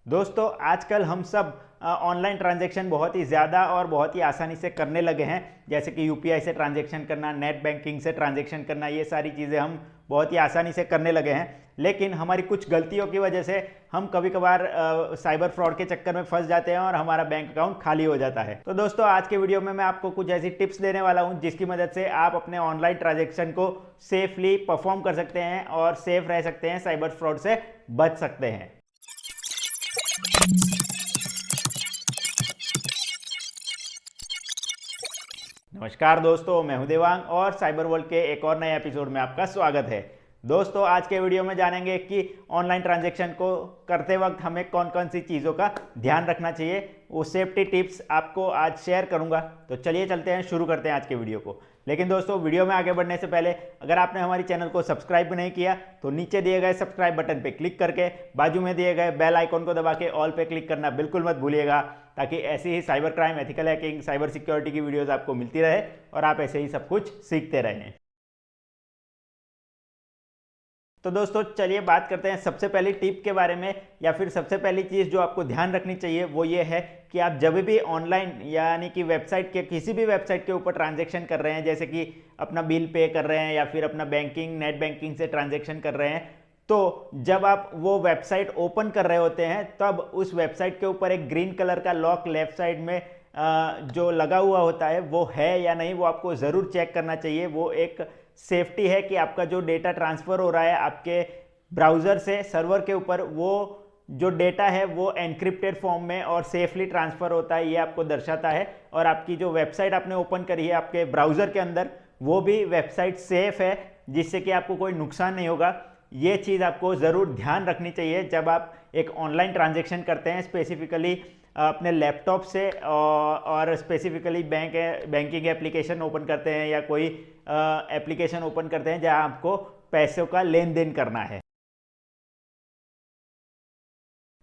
दोस्तों आजकल हम सब ऑनलाइन ट्रांजैक्शन बहुत ही ज़्यादा और बहुत ही आसानी से करने लगे हैं। जैसे कि यूपीआई से ट्रांजैक्शन करना, नेट बैंकिंग से ट्रांजैक्शन करना, ये सारी चीज़ें हम बहुत ही आसानी से करने लगे हैं। लेकिन हमारी कुछ गलतियों की वजह से हम कभी कभार साइबर फ्रॉड के चक्कर में फंस जाते हैं और हमारा बैंक अकाउंट खाली हो जाता है। तो दोस्तों आज के वीडियो में मैं आपको कुछ ऐसी टिप्स देने वाला हूं जिसकी मदद से आप अपने ऑनलाइन ट्रांजैक्शन को सेफली परफॉर्म कर सकते हैं और सेफ रह सकते हैं, साइबर फ्रॉड से बच सकते हैं। नमस्कार दोस्तों, मैं हूं देवांग और साइबर वर्ल्ड के एक और नए एपिसोड में आपका स्वागत है। दोस्तों आज के वीडियो में जानेंगे कि ऑनलाइन ट्रांजैक्शन को करते वक्त हमें कौन कौन सी चीज़ों का ध्यान रखना चाहिए, वो सेफ्टी टिप्स आपको आज शेयर करूंगा। तो चलिए चलते हैं, शुरू करते हैं आज के वीडियो को। लेकिन दोस्तों वीडियो में आगे बढ़ने से पहले अगर आपने हमारी चैनल को सब्सक्राइब नहीं किया तो नीचे दिए गए सब्सक्राइब बटन पे क्लिक करके बाजू में दिए गए बेल आइकॉन को दबा के ऑल पे क्लिक करना बिल्कुल मत भूलिएगा, ताकि ऐसी ही cyber crime, ethical hacking, cyber security की वीडियोस आपको मिलती रहे और आप ऐसे ही सब कुछ सीखते रहें। तो दोस्तों चलिए बात करते हैं सबसे पहली टिप के बारे में, या फिर सबसे पहली चीज़ जो आपको ध्यान रखनी चाहिए वो ये है कि आप जब भी ऑनलाइन यानी कि वेबसाइट के किसी भी वेबसाइट के ऊपर ट्रांजैक्शन कर रहे हैं, जैसे कि अपना बिल पे कर रहे हैं या फिर अपना बैंकिंग, नेट बैंकिंग से ट्रांजैक्शन कर रहे हैं, तो जब आप वो वेबसाइट ओपन कर रहे होते हैं तब उस वेबसाइट के ऊपर एक ग्रीन कलर का लॉक लेफ्ट साइड में जो लगा हुआ होता है वो है या नहीं, वो आपको ज़रूर चेक करना चाहिए। वो एक सेफ्टी है कि आपका जो डेटा ट्रांसफ़र हो रहा है आपके ब्राउज़र से सर्वर के ऊपर, वो जो डेटा है वो एनक्रिप्टेड फॉर्म में और सेफली ट्रांसफ़र होता है, ये आपको दर्शाता है। और आपकी जो वेबसाइट आपने ओपन करी है आपके ब्राउज़र के अंदर, वो भी वेबसाइट सेफ है, जिससे कि आपको कोई नुकसान नहीं होगा। ये चीज़ आपको ज़रूर ध्यान रखनी चाहिए जब आप एक ऑनलाइन ट्रांजैक्शन करते हैं, स्पेसिफिकली अपने लैपटॉप से और स्पेसिफिकली बैंकिंग एप्लीकेशन ओपन करते हैं या कोई एप्लीकेशन ओपन करते हैं जहां आपको पैसों का लेन देन करना है।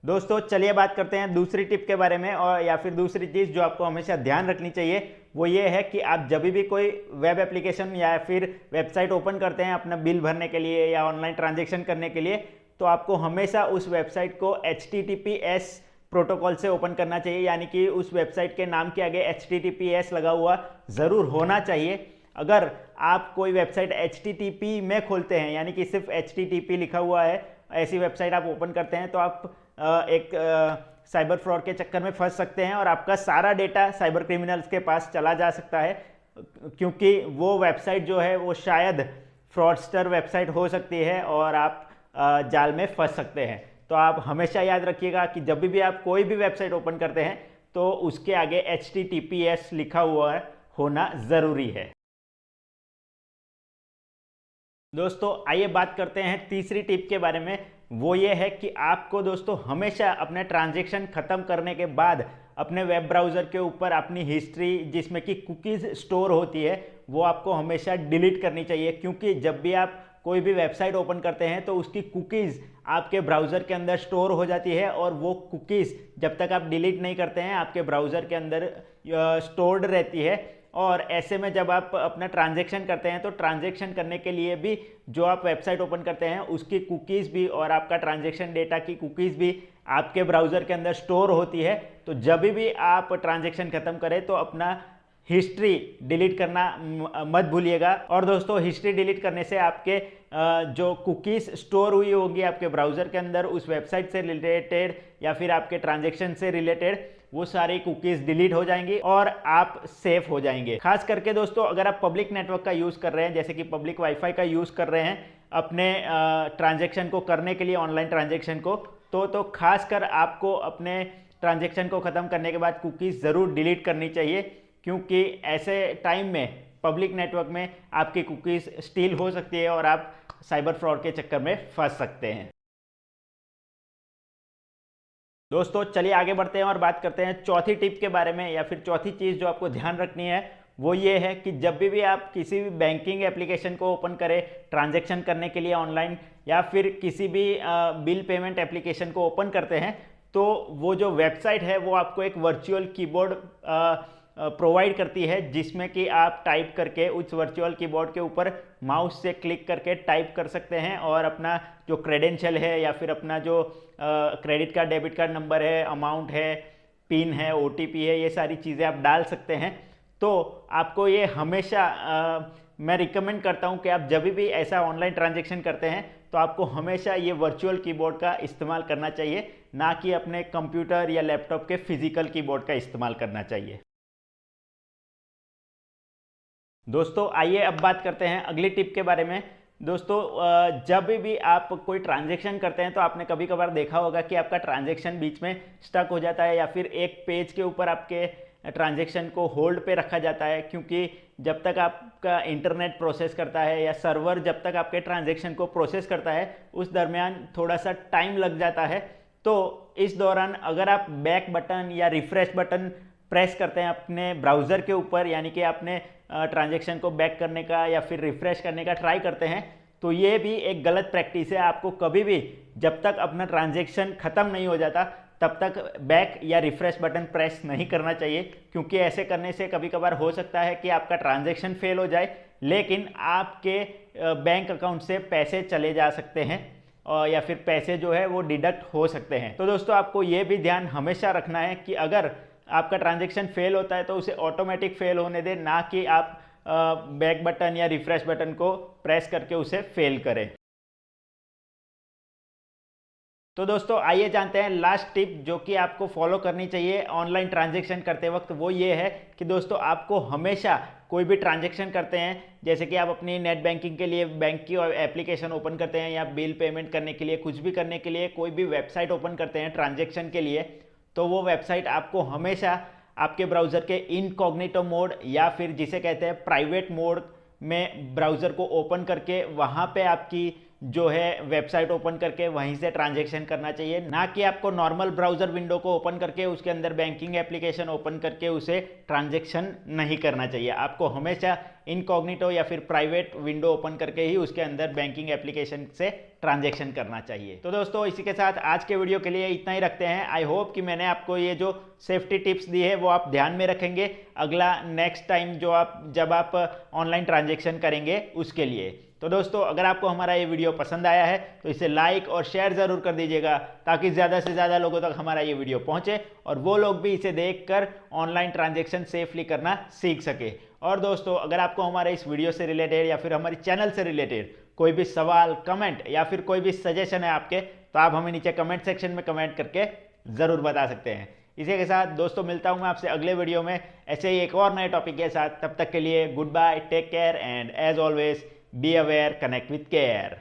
दोस्तों चलिए बात करते हैं दूसरी टिप के बारे में, और या फिर दूसरी चीज़ जो आपको हमेशा ध्यान रखनी चाहिए वो ये है कि आप जब भी कोई वेब एप्लीकेशन या फिर वेबसाइट ओपन करते हैं अपना बिल भरने के लिए या ऑनलाइन ट्रांजैक्शन करने के लिए, तो आपको हमेशा उस वेबसाइट को HTTPS प्रोटोकॉल से ओपन करना चाहिए, यानी कि उस वेबसाइट के नाम के आगे HTTPS लगा हुआ ज़रूर होना चाहिए। अगर आप कोई वेबसाइट HTTP में खोलते हैं, यानी कि सिर्फ HTTP लिखा हुआ है, ऐसी वेबसाइट आप ओपन करते हैं, तो आप एक साइबर फ्रॉड के चक्कर में फंस सकते हैं और आपका सारा डेटा साइबर क्रिमिनल्स के पास चला जा सकता है, क्योंकि वो वेबसाइट जो है वो शायद फ्रॉडस्टर वेबसाइट हो सकती है और आप जाल में फंस सकते हैं। तो आप हमेशा याद रखिएगा कि जब भी आप कोई भी वेबसाइट ओपन करते हैं तो उसके आगे HTTPS लिखा हुआ होना ज़रूरी है। दोस्तों आइए बात करते हैं तीसरी टिप के बारे में। वो ये है कि आपको दोस्तों हमेशा अपने ट्रांजैक्शन ख़त्म करने के बाद अपने वेब ब्राउज़र के ऊपर अपनी हिस्ट्री, जिसमें कि कुकीज़ स्टोर होती है, वो आपको हमेशा डिलीट करनी चाहिए। क्योंकि जब भी आप कोई भी वेबसाइट ओपन करते हैं तो उसकी कुकीज़ आपके ब्राउज़र के अंदर स्टोर हो जाती है, और वो कुकीज़ जब तक आप डिलीट नहीं करते हैं आपके ब्राउज़र के अंदर स्टोर्ड रहती है। और ऐसे में जब आप अपना ट्रांजैक्शन करते हैं तो ट्रांजैक्शन करने के लिए भी जो आप वेबसाइट ओपन करते हैं उसकी कुकीज़ भी और आपका ट्रांजैक्शन डेटा की कुकीज़ भी आपके ब्राउज़र के अंदर स्टोर होती है। तो जब भी आप ट्रांजैक्शन ख़त्म करें तो अपना हिस्ट्री डिलीट करना मत भूलिएगा। और दोस्तों हिस्ट्री डिलीट करने से आपके जो कुकीज़ स्टोर हुई होगी आपके ब्राउज़र के अंदर उस वेबसाइट से रिलेटेड या फिर आपके ट्रांजैक्शन से रिलेटेड, वो सारी कुकीज़ डिलीट हो जाएंगी और आप सेफ हो जाएंगे। खास करके दोस्तों अगर आप पब्लिक नेटवर्क का यूज़ कर रहे हैं, जैसे कि पब्लिक वाईफाई का यूज़ कर रहे हैं अपने ट्रांजैक्शन को करने के लिए, ऑनलाइन ट्रांजैक्शन को, तो खास कर आपको अपने ट्रांजैक्शन को ख़त्म करने के बाद कुकीज़ ज़रूर डिलीट करनी चाहिए, क्योंकि ऐसे टाइम में पब्लिक नेटवर्क में आपकी कुकीज़ स्टील हो सकती है और आप साइबर फ्रॉड के चक्कर में फंस सकते हैं। दोस्तों चलिए आगे बढ़ते हैं और बात करते हैं चौथी टिप के बारे में, या फिर चौथी चीज़ जो आपको ध्यान रखनी है वो ये है कि जब भी आप किसी भी बैंकिंग एप्लीकेशन को ओपन करें ट्रांजैक्शन करने के लिए ऑनलाइन, या फिर किसी भी बिल पेमेंट एप्लीकेशन को ओपन करते हैं, तो वो जो वेबसाइट है वो आपको एक वर्चुअल कीबोर्ड प्रोवाइड करती है, जिसमें कि आप टाइप करके उस वर्चुअल कीबोर्ड के ऊपर माउस से क्लिक करके टाइप कर सकते हैं और अपना जो क्रेडेंशियल है या फिर अपना जो credit card debit card number है, अमाउंट है, पिन है, ओटीपी है, ये सारी चीज़ें आप डाल सकते हैं। तो आपको ये हमेशा मैं रिकमेंड करता हूँ कि आप जब भी ऐसा ऑनलाइन ट्रांजैक्शन करते हैं तो आपको हमेशा ये वर्चुअल कीबोर्ड का इस्तेमाल करना चाहिए, ना कि अपने कंप्यूटर या लैपटॉप के फिजिकल कीबोर्ड का इस्तेमाल करना चाहिए। दोस्तों आइए अब बात करते हैं अगली टिप के बारे में। दोस्तों जब भी आप कोई ट्रांजैक्शन करते हैं तो आपने कभी कभार देखा होगा कि आपका ट्रांजैक्शन बीच में स्टक हो जाता है या फिर एक पेज के ऊपर आपके ट्रांजैक्शन को होल्ड पे रखा जाता है, क्योंकि जब तक आपका इंटरनेट प्रोसेस करता है या सर्वर जब तक आपके ट्रांजैक्शन को प्रोसेस करता है उस दरमियान थोड़ा सा टाइम लग जाता है। तो इस दौरान अगर आप बैक बटन या रिफ्रेश बटन प्रेस करते हैं अपने ब्राउज़र के ऊपर, यानी कि आपने ट्रांजैक्शन को बैक करने का या फिर रिफ्रेश करने का ट्राई करते हैं, तो ये भी एक गलत प्रैक्टिस है। आपको कभी भी जब तक अपना ट्रांजैक्शन ख़त्म नहीं हो जाता तब तक बैक या रिफ्रेश बटन प्रेस नहीं करना चाहिए, क्योंकि ऐसे करने से कभी कभार हो सकता है कि आपका ट्रांजैक्शन फेल हो जाए लेकिन आपके बैंक अकाउंट से पैसे चले जा सकते हैं या फिर पैसे जो है वो डिडक्ट हो सकते हैं। तो दोस्तों आपको ये भी ध्यान हमेशा रखना है कि अगर आपका ट्रांजैक्शन फेल होता है तो उसे ऑटोमेटिक फेल होने दें, ना कि आप बैक बटन या रिफ्रेश बटन को प्रेस करके उसे फेल करें। तो दोस्तों आइए जानते हैं लास्ट टिप जो कि आपको फॉलो करनी चाहिए ऑनलाइन ट्रांजैक्शन करते वक्त। वो ये है कि दोस्तों आपको हमेशा कोई भी ट्रांजैक्शन करते हैं, जैसे कि आप अपनी नेट बैंकिंग के लिए बैंक की एप्लीकेशन ओपन करते हैं या बिल पेमेंट करने के लिए, कुछ भी करने के लिए कोई भी वेबसाइट ओपन करते हैं ट्रांजैक्शन के लिए, तो वो वेबसाइट आपको हमेशा आपके ब्राउज़र के इनकॉग्निटो मोड या फिर जिसे कहते हैं प्राइवेट मोड में ब्राउज़र को ओपन करके वहाँ पे आपकी जो है वेबसाइट ओपन करके वहीं से ट्रांजैक्शन करना चाहिए, ना कि आपको नॉर्मल ब्राउज़र विंडो को ओपन करके उसके अंदर बैंकिंग एप्लीकेशन ओपन करके उसे ट्रांजैक्शन नहीं करना चाहिए। आपको हमेशा इनकॉग्निटो या फिर प्राइवेट विंडो ओपन करके ही उसके अंदर बैंकिंग एप्लीकेशन से ट्रांजैक्शन करना चाहिए। तो दोस्तों इसी के साथ आज के वीडियो के लिए इतना ही रखते हैं। आई होप कि मैंने आपको ये जो सेफ्टी टिप्स दी है वो आप ध्यान में रखेंगे अगला नेक्स्ट टाइम जब आप ऑनलाइन ट्रांजैक्शन करेंगे उसके लिए। तो दोस्तों अगर आपको हमारा ये वीडियो पसंद आया है तो इसे लाइक और शेयर ज़रूर कर दीजिएगा, ताकि ज़्यादा से ज़्यादा लोगों तक हमारा ये वीडियो पहुंचे और वो लोग भी इसे देखकर ऑनलाइन ट्रांजैक्शन सेफली करना सीख सके। और दोस्तों अगर आपको हमारे इस वीडियो से रिलेटेड या फिर हमारे चैनल से रिलेटेड कोई भी सवाल, कमेंट या फिर कोई भी सजेशन है आपके, तो आप हमें नीचे कमेंट सेक्शन में कमेंट करके ज़रूर बता सकते हैं। इसी के साथ दोस्तों मिलता हूँ मैं आपसे अगले वीडियो में ऐसे ही एक और नए टॉपिक के साथ। तब तक के लिए good bye, take care and as always be aware, connect with care.